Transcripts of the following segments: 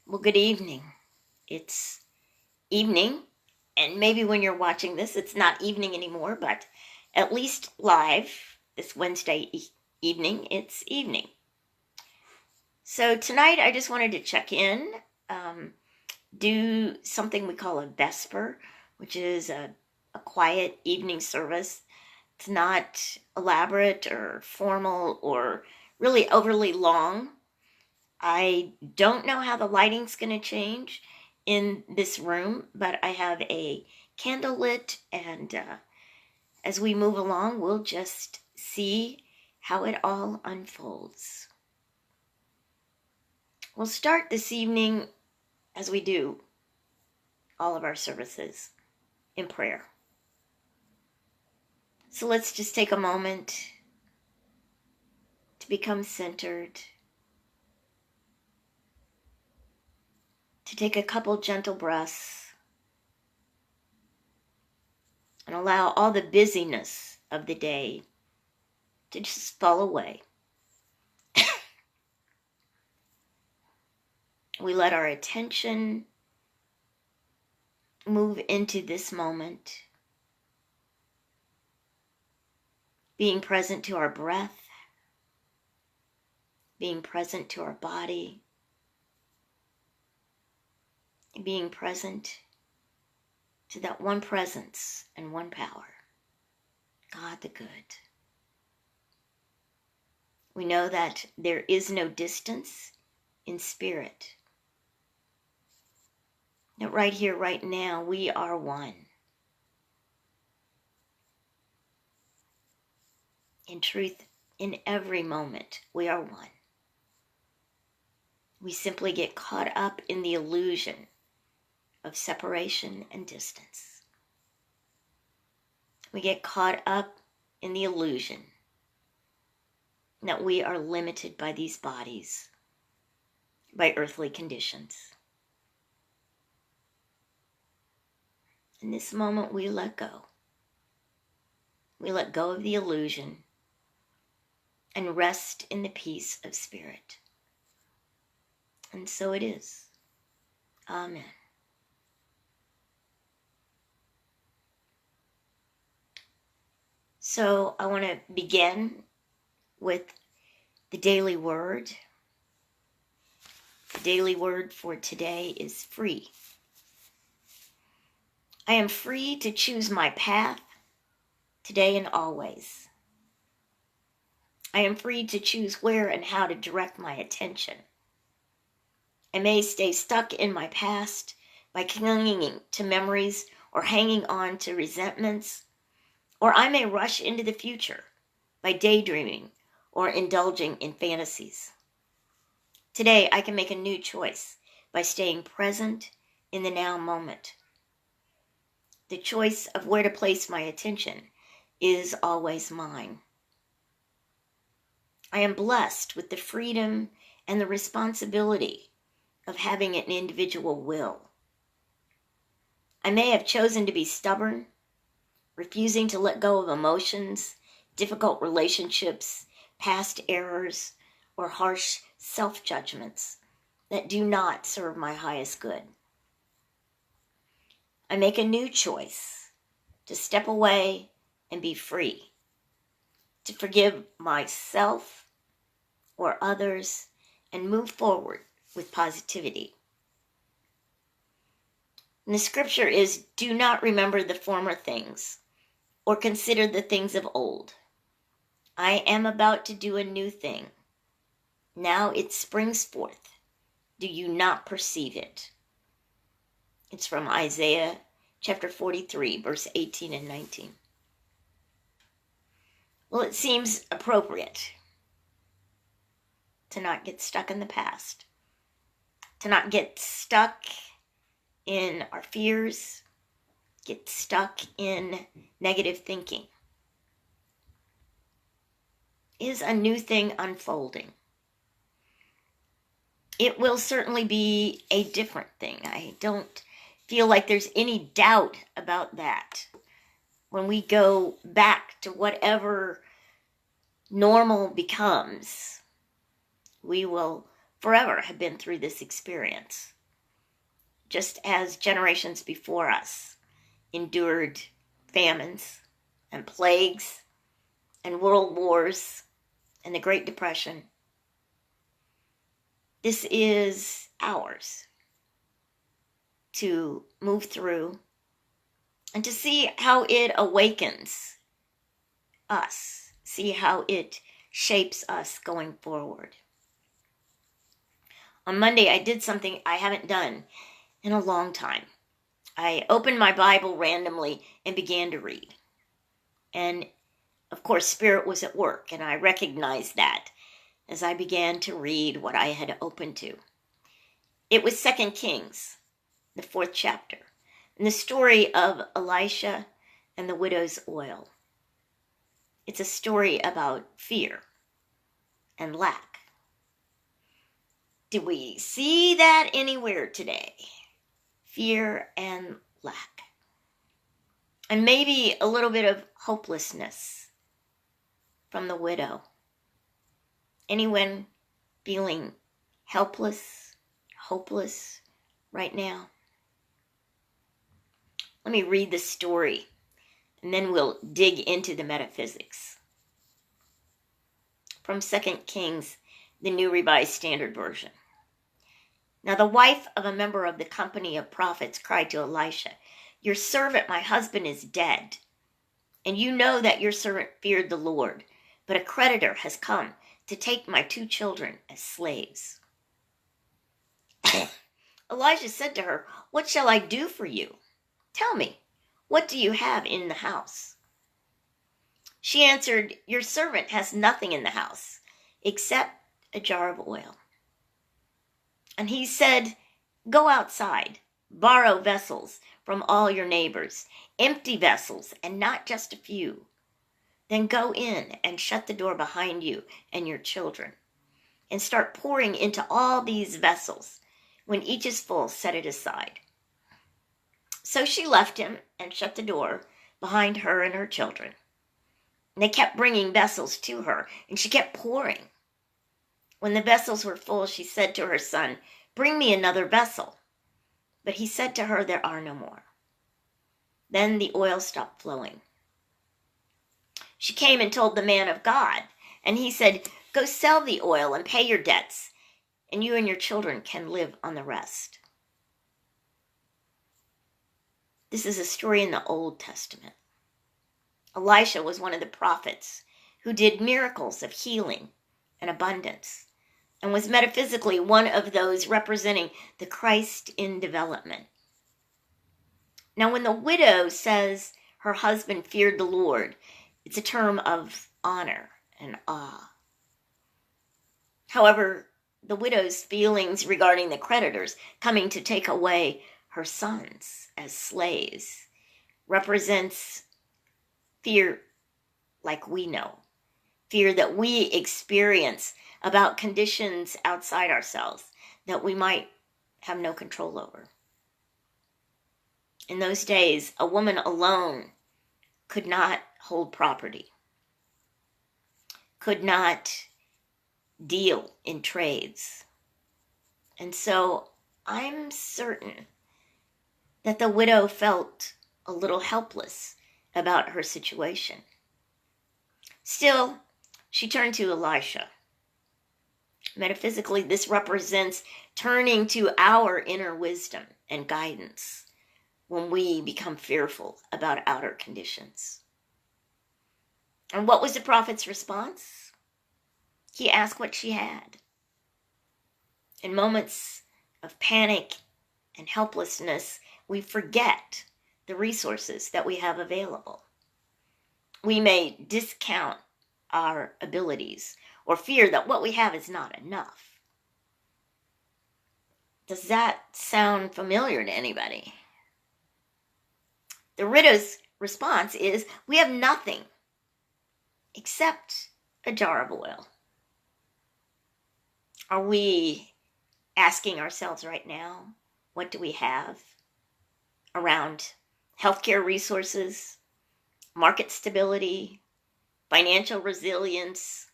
Well, good evening. It's evening, and maybe when you're watching this, it's not evening anymore, but at least live this Wednesday evening, it's evening. So tonight, I just wanted to check in, do something we call a Vesper, which is a quiet evening service. It's not elaborate or formal or really overly long. I don't know how the lighting's going to change in this room, but I have a candle lit, and as we move along, we'll just see how it all unfolds. We'll start this evening, as we do all of our services, in prayer. So let's just take a moment to become centered, to take a couple gentle breaths, and allow all the busyness of the day to just fall away. We let our attention move into this moment, being present to our breath, being present to our body, being present to that one presence and one power, God the good. We know that there is no distance in spirit. That right here, right now, we are one. In truth, in every moment, we are one. We simply get caught up in the illusion of separation and distance. We get caught up in the illusion that we are limited by these bodies, by earthly conditions. In this moment, we let go. We let go of the illusion and rest in the peace of spirit. And so it is. Amen. So I want to begin with the daily word. The daily word for today is free. I am free to choose my path today and always. I am free to choose where and how to direct my attention. I may stay stuck in my past by clinging to memories or hanging on to resentments, or I may rush into the future by daydreaming or indulging in fantasies. Today, I can make a new choice by staying present in the now moment. The choice of where to place my attention is always mine. I am blessed with the freedom and the responsibility of having an individual will. I may have chosen to be stubborn, refusing to let go of emotions, difficult relationships, past errors, or harsh self-judgments that do not serve my highest good. I make a new choice to step away and be free, to forgive myself or others and move forward with positivity. And the scripture is, do not remember the former things or consider the things of old. I am about to do a new thing. Now it springs forth. Do you not perceive it? It's from Isaiah chapter 43, verse 18 and 19. Well, it seems appropriate to not get stuck in the past, to not get stuck in our fears, get stuck in negative thinking. Is a new thing unfolding? It will certainly be a different thing. I don't feel like there's any doubt about that. When we go back to whatever normal becomes, we will forever have been through this experience. just as generations before us endured famines and plagues and world wars and the Great Depression. This is ours to move through and to see how it awakens us, see how it shapes us going forward. On Monday, I did something I haven't done in a long time. I opened my Bible randomly and began to read. And of course, Spirit was at work, and I recognized that as I began to read what I had opened to. It was 2 Kings, the 4th chapter, and the story of Elisha and the widow's oil. It's a story about fear and lack. Do we see that anywhere today? Fear and lack. And maybe a little bit of hopelessness from the widow. Anyone feeling helpless, hopeless right now? Let me read the story, and then we'll dig into the metaphysics. From 2 Kings, the New Revised Standard Version. Now the wife of a member of the company of prophets cried to Elisha, "Your servant, my husband, is dead. And you know that your servant feared the Lord, but a creditor has come to take my 2 children as slaves." Elijah said to her, "What shall I do for you? Tell me, what do you have in the house?" She answered, "Your servant has nothing in the house except a jar of oil." And he said, "Go outside, borrow vessels from all your neighbors, empty vessels and not just a few. Then go in and shut the door behind you and your children, and start pouring into all these vessels. When each is full, set it aside." So she left him and shut the door behind her and her children. And they kept bringing vessels to her, and she kept pouring. When the vessels were full, she said to her son, "Bring me another vessel." But he said to her, "There are no more." Then the oil stopped flowing. She came and told the man of God, and he said, "Go sell the oil and pay your debts, and you and your children can live on the rest." This is a story in the Old Testament. Elisha was one of the prophets who did miracles of healing and abundance, and was metaphysically one of those representing the Christ in development. Now, when the widow says her husband feared the Lord, it's a term of honor and awe. However, the widow's feelings regarding the creditors coming to take away her sons as slaves represents fear like we know, fear that we experience about conditions outside ourselves that we might have no control over. In those days, a woman alone could not hold property, could not deal in trades. And so I'm certain that the widow felt a little helpless about her situation. Still, she turned to Elisha. Metaphysically, this represents turning to our inner wisdom and guidance when we become fearful about outer conditions. And what was the prophet's response? He asked what she had. In moments of panic and helplessness, we forget the resources that we have available. We may discount our abilities or fear that what we have is not enough. Does that sound familiar to anybody? The widow's response is, "We have nothing except a jar of oil." Are we asking ourselves right now, what do we have around healthcare resources, market stability, financial resilience,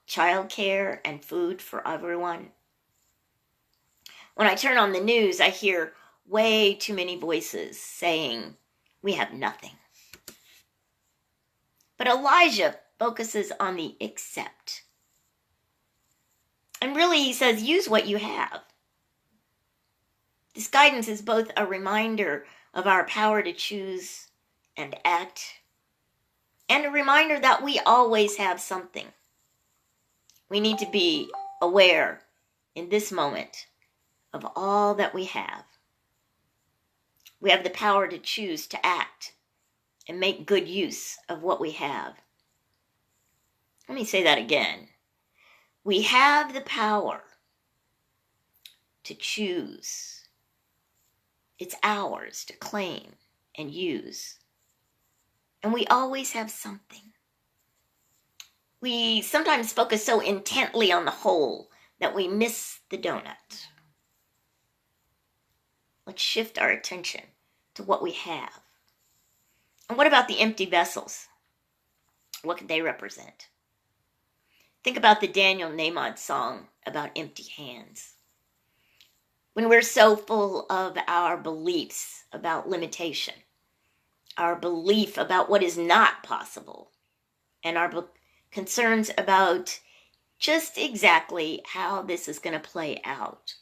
childcare, and food for everyone? When I turn on the news, I hear way too many voices saying we have nothing. But Elijah focuses on the accept. And really, he says, use what you have. This guidance is both a reminder of our power to choose and act, and a reminder that we always have something. We need to be aware in this moment of all that we have. We have the power to choose to act and make good use of what we have. Let me say that again. We have the power to choose. It's ours to claim and use. And we always have something. We sometimes focus so intently on the whole that we miss the donut. Let's shift our attention to what we have. And what about the empty vessels? What could they represent? Think about the Daniel Nahmod song about empty hands. When we're so full of our beliefs about limitation, our belief about what is not possible, and our concerns about just exactly how this is going to play out,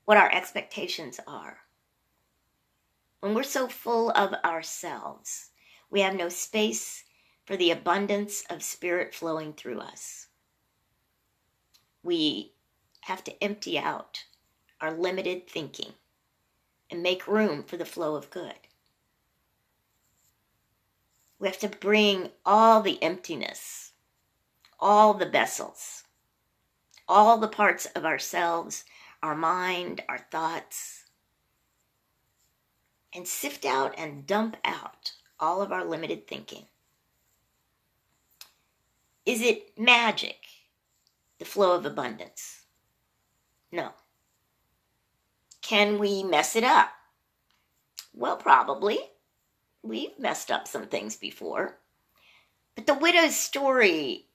what our expectations are. When we're so full of ourselves, we have no space for the abundance of spirit flowing through us. We have to empty out our limited thinking and make room for the flow of good. We have to bring all the emptiness, all the vessels, all the parts of ourselves, our mind, our thoughts, and sift out and dump out all of our limited thinking. Is it magic, the flow of abundance? No. Can we mess it up? Well, probably. We've messed up some things before. But the widow's story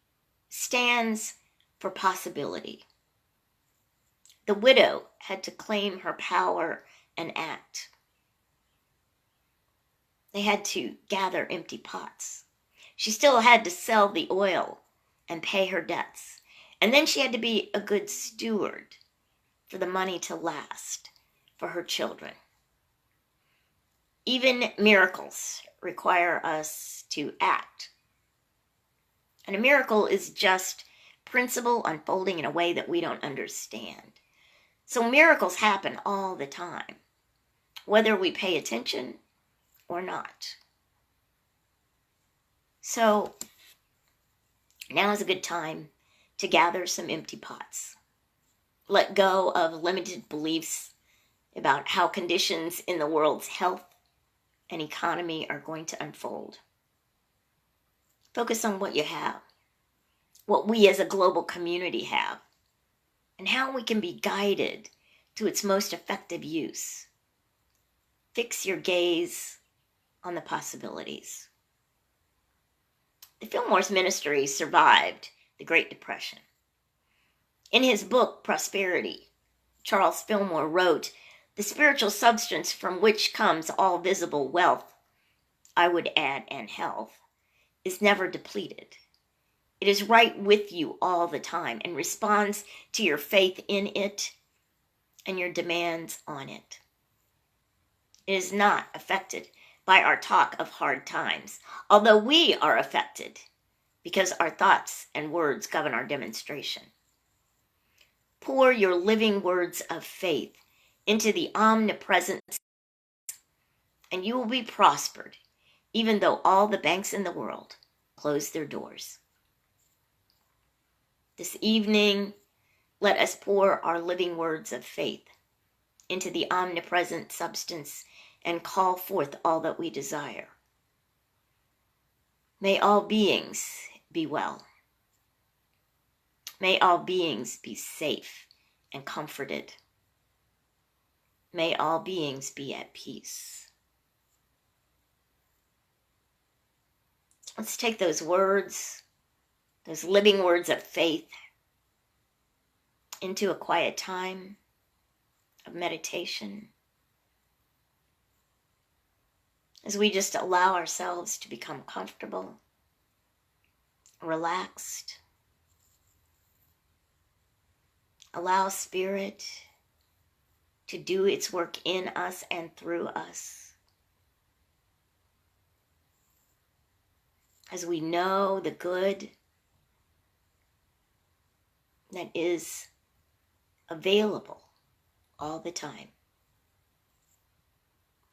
stands for possibility. The widow had to claim her power and act. They had to gather empty pots. She still had to sell the oil and pay her debts. And then she had to be a good steward for the money to last for her children. Even miracles require us to act. And a miracle is just principle unfolding in a way that we don't understand. So miracles happen all the time, whether we pay attention or not. So now is a good time to gather some empty pots. Let go of limited beliefs about how conditions in the world's health and economy are going to unfold. Focus on what you have, what we as a global community have, and how we can be guided to its most effective use. Fix your gaze on the possibilities. The Fillmore's ministry survived the Great Depression. In his book, Prosperity, Charles Fillmore wrote, "The spiritual substance from which comes all visible wealth, I would add, and health, is never depleted. It is right with you all the time and responds to your faith in it and your demands on it. It is not affected by our talk of hard times, although we are affected because our thoughts and words govern our demonstration. Pour your living words of faith into the omnipresent, and you will be prospered, even though all the banks in the world close their doors." This evening, let us pour our living words of faith into the omnipresent substance and call forth all that we desire. May all beings be well. May all beings be safe and comforted. May all beings be at peace. Let's take those words, those living words of faith, into a quiet time of meditation as we just allow ourselves to become comfortable, relaxed, allow Spirit to do its work in us and through us, as we know the good that is available all the time,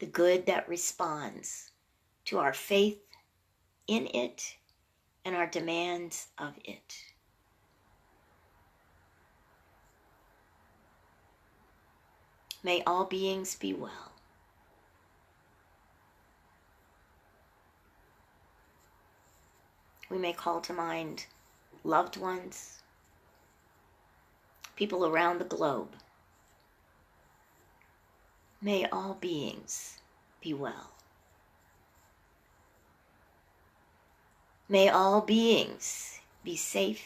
the good that responds to our faith in it and our demands of it. May all beings be well. We may call to mind loved ones, people around the globe. May all beings be well. May all beings be safe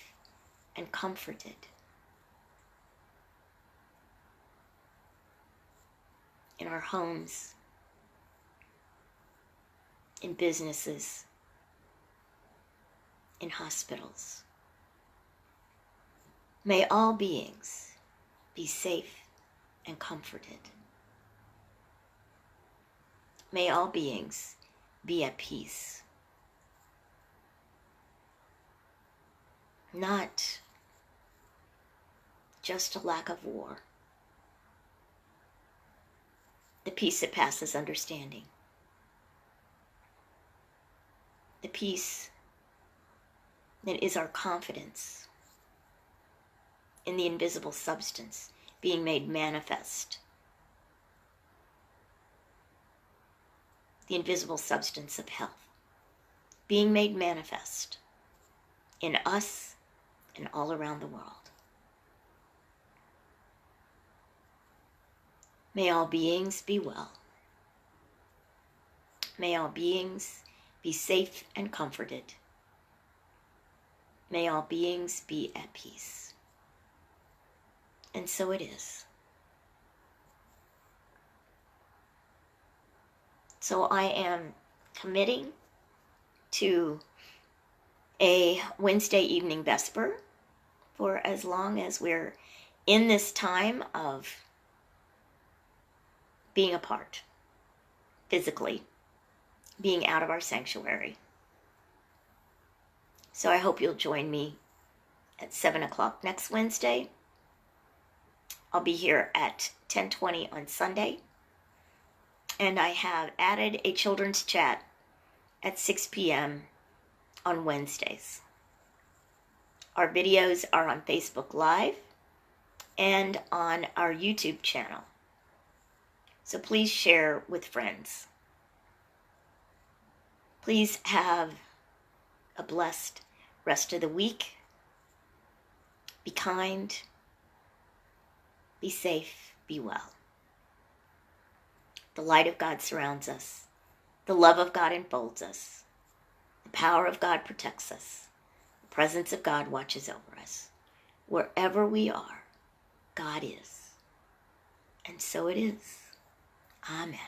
and comforted. In our homes, in businesses, in hospitals. May all beings be safe and comforted. May all beings be at peace. Not just a lack of war. The peace that passes understanding. The peace that is our confidence in the invisible substance being made manifest. The invisible substance of health being made manifest in us and all around the world. May all beings be well. May all beings be safe and comforted. May all beings be at peace. And so it is. So I am committing to a Wednesday evening Vesper for as long as we're in this time of being apart, physically, being out of our sanctuary. So I hope you'll join me at 7 o'clock next Wednesday. I'll be here at 10:20 on Sunday. And I have added a children's chat at 6 p.m. on Wednesdays. Our videos are on Facebook Live and on our YouTube channel. So please share with friends. Please have a blessed rest of the week. Be kind. Be safe. Be well. The light of God surrounds us. The love of God enfolds us. The power of God protects us. The presence of God watches over us. Wherever we are, God is. And so it is. Amen.